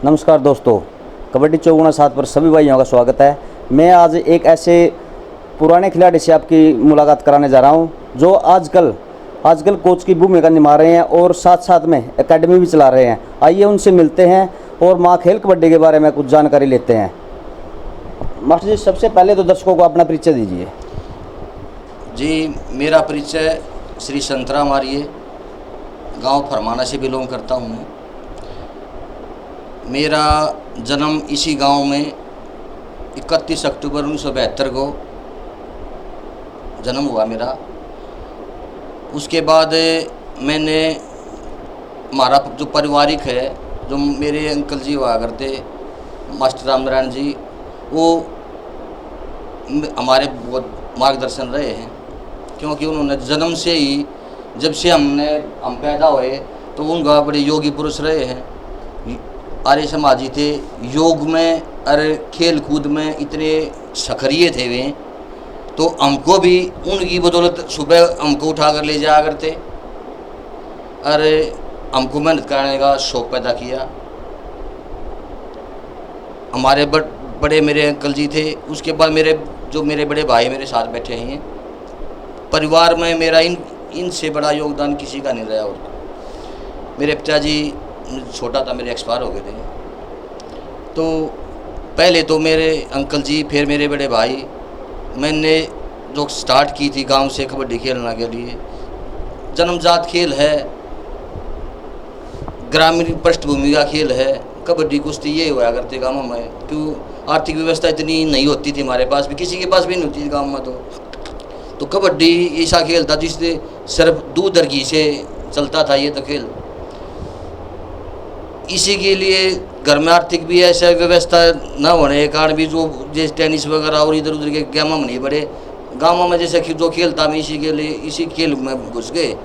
नमस्कार दोस्तों, कबड्डी 54 पर सभी भाइयों का स्वागत है। मैं आज एक ऐसे पुराने खिलाड़ी से आपकी मुलाकात कराने जा रहा हूं जो आजकल कोच की भूमिका निभा रहे हैं और साथ साथ में एकेडमी भी चला रहे हैं। आइए उनसे मिलते हैं और माँ खेल कबड्डी के बारे में कुछ जानकारी लेते हैं। मास्टर जी, सबसे पहले तो दर्शकों को अपना परिचय दीजिए। जी, मेरा परिचय श्री संतराम आर्य, गांव फरमाना से बिलोंग करता हूँ। मेरा जन्म इसी गांव में 31 अक्टूबर 1972 को जन्म हुआ मेरा। उसके बाद मैंने हमारा जो पारिवारिक है, जो मेरे अंकल जी हुआ करते मास्टर राम नारायण जी, वो हमारे बहुत मार्गदर्शन रहे हैं, क्योंकि उन्होंने जन्म से ही, जब से हम पैदा हुए तो उनका बड़े योगी पुरुष रहे हैं, आर्य समाजी थे। योग में और खेल कूद में इतने सक्रिय थे वे, तो हमको भी उनकी बदौलत सुबह हमको उठा कर ले जाया करते और हमको मेहनत करने का शौक़ पैदा किया। हमारे बड़े मेरे अंकल जी थे। उसके बाद मेरे बड़े भाई मेरे साथ बैठे हैं। परिवार में मेरा इनसे बड़ा योगदान किसी का नहीं रहा। और मेरे पिताजी छोटा था, मेरे एक्सपायर हो गए थे। तो पहले तो मेरे अंकल जी, फिर मेरे बड़े भाई, मैंने जो स्टार्ट की थी गांव से कबड्डी खेलने के लिए। जन्मजात खेल है, ग्रामीण पृष्ठभूमि का खेल है। कबड्डी कुश्ती ये हुआ करते गाँव में, क्यों आर्थिक व्यवस्था इतनी नहीं होती थी हमारे पास भी, किसी के पास भी नहीं होती थी गाँव में। तो कबड्डी ऐसा खेल था जिससे सिर्फ दूध और घी से चलता था ये तो खेल। इसी के लिए घर में आर्थिक भी ऐसा व्यवस्था न होने के कारण भी जो जैसे टेनिस वगैरह और इधर उधर के गेम में नहीं बढ़े। गाँव में जैसे जो खेल था, मैं इसी खेल में घुस गए।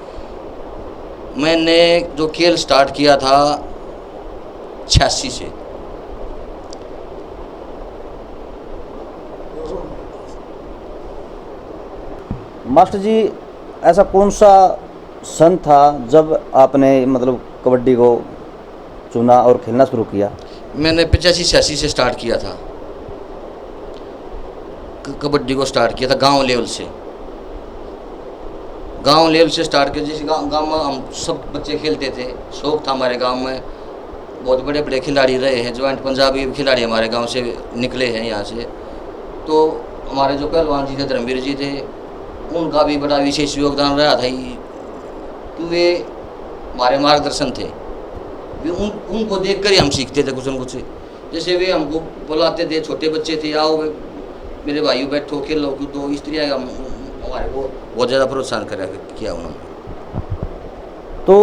मैंने जो खेल स्टार्ट किया था 86 से। मास्टर जी, ऐसा कौन सा सन था जब आपने मतलब कबड्डी को चुना और खेलना शुरू किया? मैंने 85-86 से स्टार्ट किया था, कबड्डी को स्टार्ट किया था गांव लेवल से। गांव लेवल से स्टार्ट किया। जैसे गांव में हम सब बच्चे खेलते थे, शौक था हमारे गांव में। बहुत बड़े बड़े खिलाड़ी रहे हैं, ज्वाइंट पंजाबी खिलाड़ी हमारे गांव से निकले हैं यहाँ से। तो हमारे जो पहलवान जी थे, धर्मवीर जी थे, उनका भी बड़ा विशेष योगदान रहा था, कि वे हमारे मार्गदर्शन थे। उनको देख कर ही हम सीखते थे कुछ न कुछ। जैसे वे हमको बुलाते थे, छोटे बच्चे थे, आओ मेरे भाइयों बैठो खेलो कूदो, इस तरह का हमारे को बहुत ज़्यादा प्रोत्साहन किया उन्होंने। तो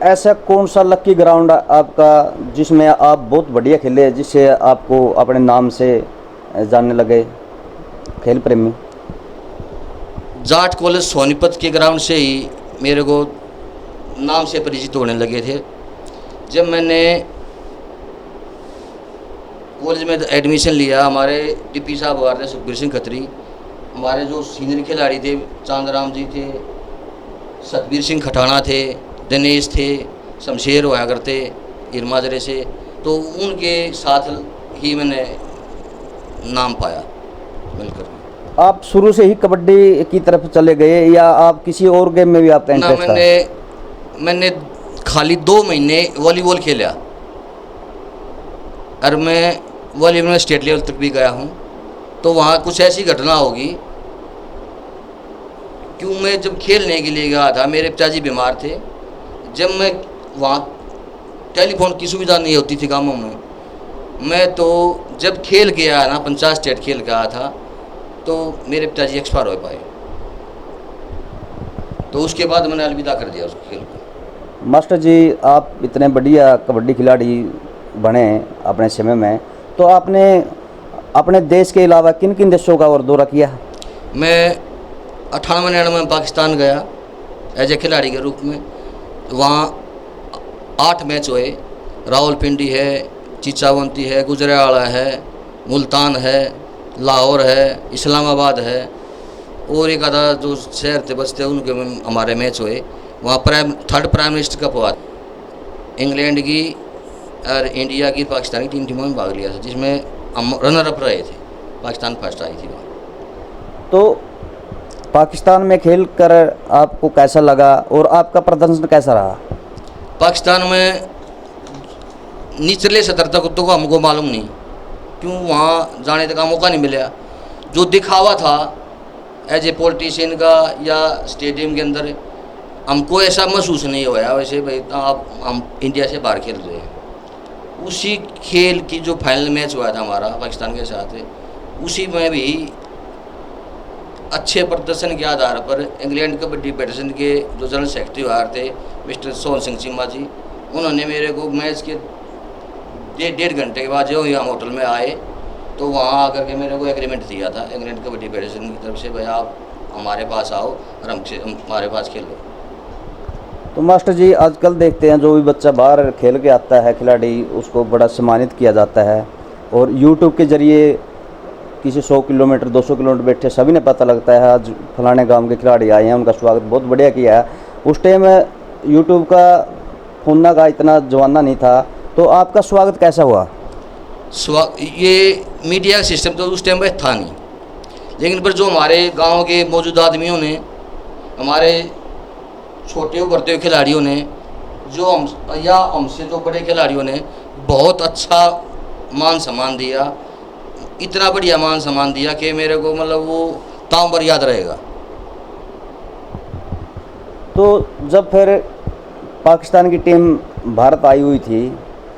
ऐसा कौन सा लक्की ग्राउंड आपका जिसमें आप बहुत बढ़िया खेले, जिससे आपको अपने नाम से जानने लगे खेल प्रेमी? जाट कॉलेज सोनीपत के ग्राउंड से ही मेरे को नाम से परिचित होने लगे थे। जब मैंने कॉलेज में एडमिशन लिया, हमारे टीपी साहब हुआ थे सुखबीर सिंह खत्री, हमारे जो सीनियर खिलाड़ी थे चांदराम जी थे, सतबीर सिंह खटाना थे, दिनेश थे, शमशेर हुआ करते इरमाजरे से। तो उनके साथ ही मैंने नाम पाया मिलकर। आप शुरू से ही कबड्डी की तरफ चले गए या आप किसी और गेम में भी आपका इंटरेस्ट था? मैंने खाली 2 महीने वॉलीबॉल खेला और मैं वॉलीबॉल में स्टेट लेवल तक भी गया हूँ। तो वहाँ कुछ ऐसी घटना होगी, क्यों मैं जब खेलने के लिए गया था, मेरे पिताजी बीमार थे। जब मैं वहाँ टेलीफोन की सुविधा नहीं होती थी गाँवों में, मैं तो जब खेल के आया ना, 50 स्टेट खेल के आया था, तो मेरे पिताजी एक्सपायर हो पाए। तो उसके बाद मैंने अलविदा कर दिया उस खेल को। मास्टर जी, आप इतने बढ़िया कबड्डी खिलाड़ी बने अपने समय में, तो आपने अपने देश के अलावा किन किन देशों का और दौरा किया? मैं 98-99 में पाकिस्तान गया एज ए खिलाड़ी के रूप में। वहाँ 8 मैच हुए। रावलपिंडी है, चिचावंती है, गुजरावाला है, मुल्तान है, लाहौर है, इस्लामाबाद है, और एक आधा जो शहर थे बचते उनके में हमारे मैच हुए। वहाँ थर्ड प्राइम मिनिस्टर कप हुआ, इंग्लैंड की और इंडिया की पाकिस्तान की 3 टीमों में भाग लिया था, जिसमें हम रनर अप रहे थे। पाकिस्तान फर्स्ट आई थी वहाँ। तो पाकिस्तान में खेल कर आपको कैसा लगा और आपका प्रदर्शन कैसा रहा? पाकिस्तान में निचले सतर तक तो हमको मालूम नहीं, क्यों वहाँ जाने तक का मौका नहीं मिला। जो दिखावा था एज ए पॉलिटिशियन का या स्टेडियम के अंदर, हमको ऐसा महसूस नहीं होया वैसे भाई आप हम इंडिया से बाहर खेल रहे हैं। उसी खेल की जो फाइनल मैच हुआ था हमारा पाकिस्तान के साथ, उसी में भी अच्छे प्रदर्शन के आधार पर इंग्लैंड कबड्डी फेडरेशन के जो जनरल सेक्रेटरी बाहर थे मिस्टर सोहन सिंह चीमा जी, उन्होंने मेरे को मैच के डेढ़ घंटे के बाद जो हम होटल में आए तो वहाँ आकर के मेरे को एग्रीमेंट दिया था इंग्लैंड कबड्डी फेडरेशन की तरफ से, भाई आप हमारे पास आओ और हमारे पास खेलो। तो मास्टर जी आजकल देखते हैं जो भी बच्चा बाहर खेल के आता है खिलाड़ी, उसको बड़ा सम्मानित किया जाता है और यूट्यूब के ज़रिए किसी 100 किलोमीटर 200 किलोमीटर बैठे सभी ने पता लगता है आज फलाने गांव के खिलाड़ी आए हैं, उनका स्वागत बहुत बढ़िया किया है। उस टाइम यूट्यूब का होना का इतना जमाना नहीं था, तो आपका स्वागत कैसा हुआ? ये मीडिया का सिस्टम तो उस टाइम पर था नहीं, लेकिन पर जो हमारे गांव के मौजूदा आदमियों ने, हमारे छोटे उभरते हुए खिलाड़ियों ने, जो हम या हमसे जो बड़े खिलाड़ियों ने बहुत अच्छा मान सम्मान दिया, इतना बढ़िया मान सम्मान दिया कि मेरे को मतलब वो तांव पर याद रहेगा। तो जब फिर पाकिस्तान की टीम भारत आई हुई थी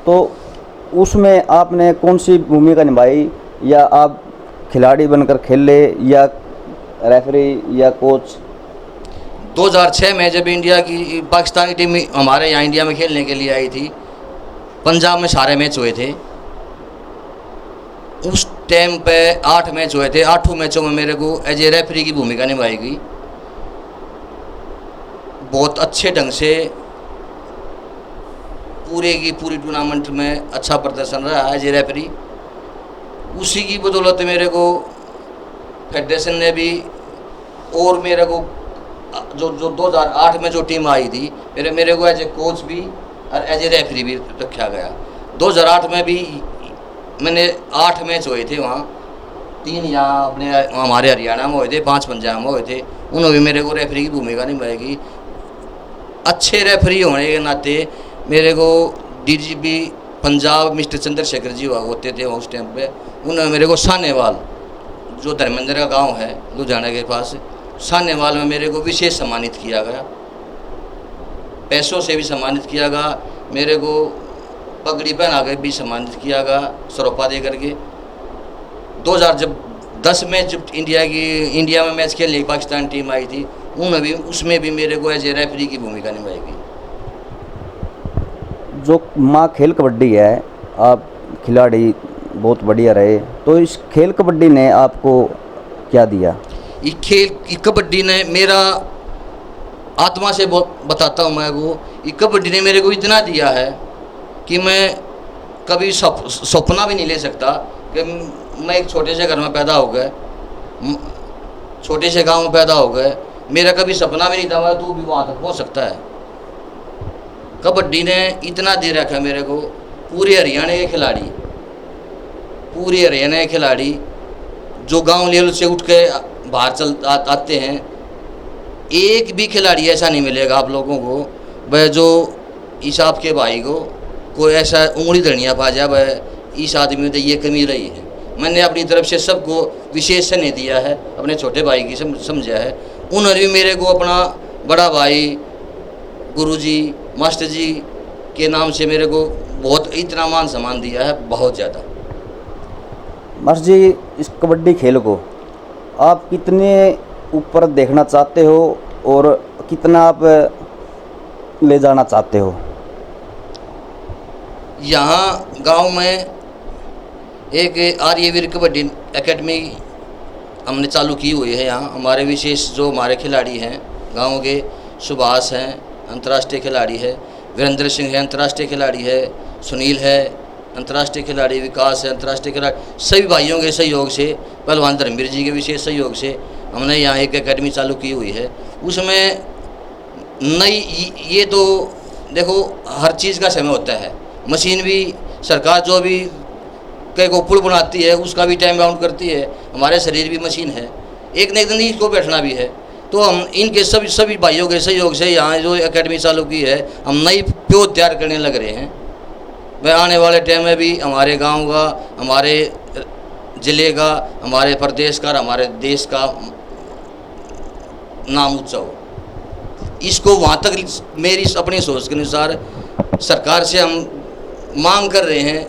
तो उसमें आपने कौन सी भूमिका निभाई, या आप खिलाड़ी बनकर खेले या रेफरी या कोच? 2006 में जब इंडिया की पाकिस्तान की टीम हमारे यहाँ इंडिया में खेलने के लिए आई थी, पंजाब में सारे मैच हुए थे। उस टाइम पे 8 मैच हुए थे, 8 मैचों में मेरे को एज ए रेफरी की भूमिका निभाई गई। बहुत अच्छे ढंग से पूरे की पूरी टूर्नामेंट में अच्छा प्रदर्शन रहा एज ए रेफरी। उसी की बदौलत मेरे को फेडरेशन ने भी, और मेरे को जो 2008 में जो टीम आई थी मेरे को एज ए कोच भी और एज ए रेफरी भी रखा गया। 2008 में भी मैंने 8 मैच हुए थे वहाँ, 3 यहाँ अपने हमारे हरियाणा में हुए थे, 5 पंजाब में हुए थे। उन्होंने भी मेरे को रेफरी की भूमिका निभाएगी। अच्छे रेफरी होने के नाते मेरे को डीजीपी पंजाब मिस्टर चंद्रशेखर जी होते थे उस टाइम पे, उन्होंने मेरे को सानेवाल जो धर्मेंद्र का गांव है लुधियाना के पास, सानेवाल में मेरे को विशेष सम्मानित किया गया, पैसों से भी सम्मानित किया गया, मेरे को पगड़ी पहना के भी सम्मानित किया गया सरोपा दे करके। 2010 में जब इंडिया में मैच खेलने की पाकिस्तान टीम आई थी, उसमें भी मेरे को एज ए रेफरी की भूमिका निभाई गई। जो माँ खेल कबड्डी है, आप खिलाड़ी बहुत बढ़िया रहे, तो इस खेल कबड्डी ने आपको क्या दिया? ये कबड्डी ने मेरा आत्मा से बहुत बताता हूँ मैं को, ये कबड्डी ने मेरे को इतना दिया है कि मैं कभी सपना भी नहीं ले सकता कि मैं एक छोटे से घर में पैदा हो गए, छोटे से गांव में पैदा हो गए, मेरा कभी सपना भी नहीं था मैं तू भी वहाँ तक पहुँच सकता है। कबड्डी ने इतना दे रखा मेरे को। पूरे हरियाणा के खिलाड़ी जो गांव लेवल से उठ के बाहर आते हैं, एक भी खिलाड़ी ऐसा नहीं मिलेगा आप लोगों को वह जो इस आपके भाई को कोई ऐसा उंगली धनिया पा जाए वह इस आदमी में तो ये कमी रही है। मैंने अपनी तरफ से सबको विशेष स्नेह दिया है, अपने छोटे भाई की समझा है। उन्होंने भी मेरे को अपना बड़ा भाई, गुरुजी, मास्टर जी के नाम से मेरे को बहुत इतना मान सम्मान दिया है, बहुत ज़्यादा। मास्टर जी, इस कबड्डी खेल को आप कितने ऊपर देखना चाहते हो और कितना आप ले जाना चाहते हो? यहाँ गांव में एक आर्यवीर कबड्डी एकेडमी हमने चालू की हुई है। यहाँ हमारे विशेष जो हमारे खिलाड़ी हैं गांव के, सुभाष हैं अंतर्राष्ट्रीय खिलाड़ी है, वीरेंद्र सिंह है अंतर्राष्ट्रीय खिलाड़ी है, सुनील है अंतर्राष्ट्रीय खिलाड़ी, विकास है अंतर्राष्ट्रीय खिलाड़ी। सभी भाइयों के सहयोग से, पहलवान धर्मवीर जी के विशेष सहयोग से हमने यहाँ एक एकेडमी चालू की हुई है। उसमें नई ये तो देखो हर चीज़ का समय होता है, मशीन भी सरकार जो भी कई को पुल बनाती है उसका भी टाइम बाउंड करती है। हमारे शरीर भी मशीन है, एक न एक दिन इसको बैठना भी है। तो हम इनके सभी भाइयों के सहयोग से यहाँ जो एकेडमी चालू की है, हम नई प्यो तैयार करने लग रहे हैं। वह आने वाले टाइम में भी हमारे गांव का, हमारे ज़िले का, हमारे प्रदेश का, हमारे देश का नाम ऊंचा हो। इसको वहाँ तक मेरी अपनी सोच के अनुसार सरकार से हम मांग कर रहे हैं,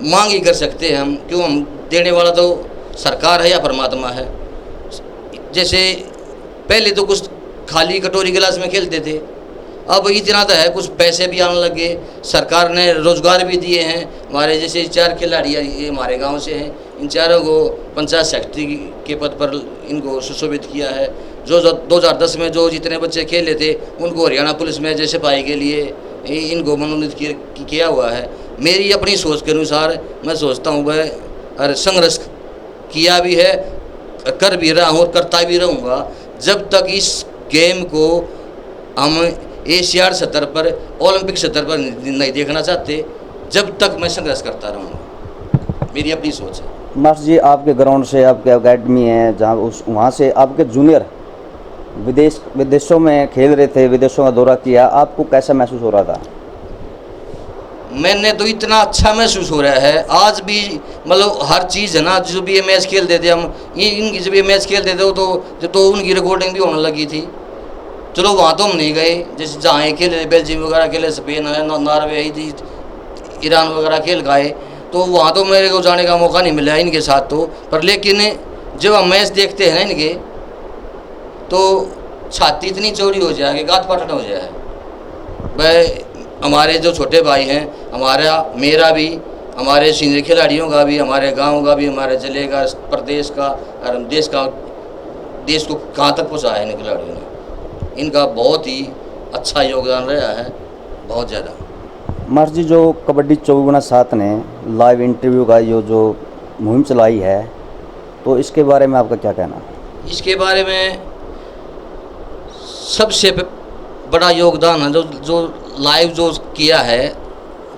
मांग ही कर सकते हैं हम, क्यों, हम देने वाला तो सरकार है या परमात्मा है। जैसे पहले तो कुछ खाली कटोरी गिलास में खेलते थे, अब इतना तो है कुछ पैसे भी आने लगे, सरकार ने रोज़गार भी दिए हैं। हमारे जैसे 4 खिलाड़ी ये हमारे गांव से हैं, इन चारों को पंचायत सेक्रेटरी के पद पर इनको सुशोभित किया है। जो 2010 में जो जितने बच्चे खेले थे उनको हरियाणा पुलिस में जैसे सिपाही के लिए इनको मनोनीत किया हुआ है। मेरी अपनी सोच के अनुसार मैं सोचता हूँ वह और संघर्ष किया भी है, कर भी रहा हूँ और करता भी रहूँगा जब तक इस गेम को हम एशियाड स्तर पर, ओलंपिक स्तर पर नहीं देखना चाहते, जब तक मैं संघर्ष करता रहूँगा। मेरी अपनी सोच है। मास्टर जी, आपके ग्राउंड से, आपके अकेडमी है जहाँ वहाँ से आपके जूनियर विदेशों में खेल रहे थे, विदेशों का दौरा किया, आपको कैसा महसूस हो रहा था? मैंने तो इतना अच्छा महसूस हो रहा है आज भी, मतलब हर चीज़ है ना, जो भी ये मैच खेलते थे हम, इनकी जब ये मैच खेलते थे तो उनकी रिकॉर्डिंग भी होने लगी थी। चलो वहाँ तो हम नहीं गए, जैसे जहाँ खेले बेल्जियम वगैरह खेले, स्पेन है, नॉर्वे, ईरान वगैरह खेल गए, तो वहाँ तो मेरे को जाने का मौका नहीं मिला इनके साथ तो। पर लेकिन जब हम मैच देखते हैं ना इनके, तो छाती इतनी चौड़ी हो जाए कि गांठ पाटन हो जाए। वह हमारे जो छोटे भाई हैं, मेरा भी, हमारे सीनियर खिलाड़ियों का भी, हमारे गांव का भी, हमारे जिले का, प्रदेश का और देश को कहाँ तक पहुँचाया है इन खिलाड़ियों ने। इनका बहुत ही अच्छा योगदान रहा है, बहुत ज़्यादा। मास्टर जी, जो कबड्डी 24x7 ने लाइव इंटरव्यू का जो मुहिम चलाई है, तो इसके बारे में आपका क्या कहना? इसके बारे में सबसे बड़ा योगदान है जो लाइव जो किया है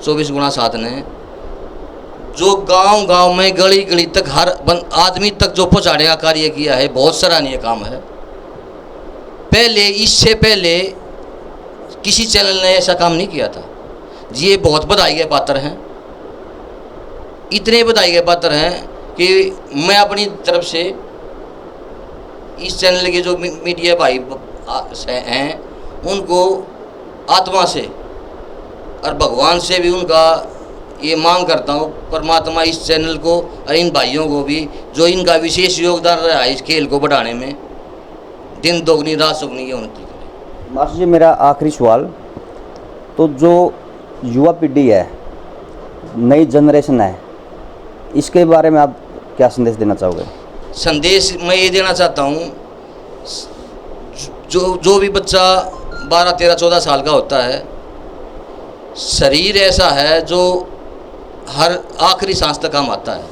24x7 ने, जो गांव में गली गली तक हर आदमी तक जो पहुंचाने का कार्य किया है, बहुत सराहनीय काम है। इससे पहले किसी चैनल ने ऐसा काम नहीं किया था जी। ये बहुत बधाई के पात्र हैं, इतने बधाई के पात्र हैं कि मैं अपनी तरफ से इस चैनल के जो मीडिया भाई हैं उनको आत्मा से और भगवान से भी उनका ये मांग करता हूँ, परमात्मा इस चैनल को और इन भाइयों को भी जो इनका विशेष योगदान रहा है इस खेल को बढ़ाने में, दिन दोगुनी रात चौगुनी की उन्नति करें। मास्टर जी, मेरा आखिरी सवाल, तो जो युवा पीढ़ी है, नई जनरेशन है, इसके बारे में आप क्या संदेश देना चाहोगे? संदेश मैं ये देना चाहता हूँ, जो भी बच्चा 12, 13, 14 साल का होता है, शरीर ऐसा है जो हर आखिरी सांस तक काम आता है।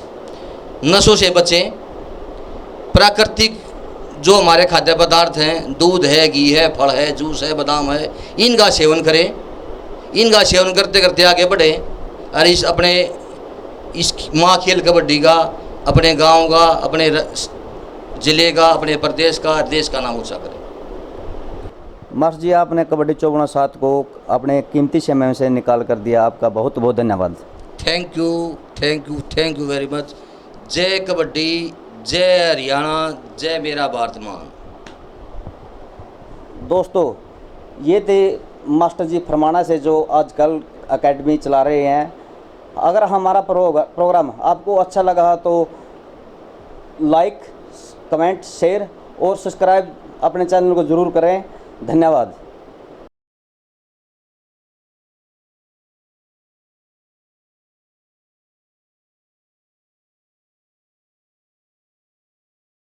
नशों से बचें, प्राकृतिक जो हमारे खाद्य पदार्थ हैं, दूध है, घी है, फल है, जूस है, बादाम है, इनका सेवन करें। इनका सेवन करते करते आगे बढ़ें और इस माँ खेल कबड्डी का, अपने गांव का, अपने ज़िले का, अपने प्रदेश का, देश का नाम ऊँचा करें। मास्टर जी, आपने कबड्डी 24x7 को अपने कीमती समय से निकाल कर दिया, आपका बहुत बहुत धन्यवाद। Thank you very much. जय कबड्डी, जय हरियाणा, जय मेरा भारत मान। दोस्तों, ये थे मास्टर जी फरमाना से जो आजकल एकेडमी चला रहे हैं। अगर हमारा प्रोग्राम आपको अच्छा लगा तो लाइक, कमेंट, शेयर और सब्सक्राइब अपने चैनल को ज़रूर करें। धन्यवाद।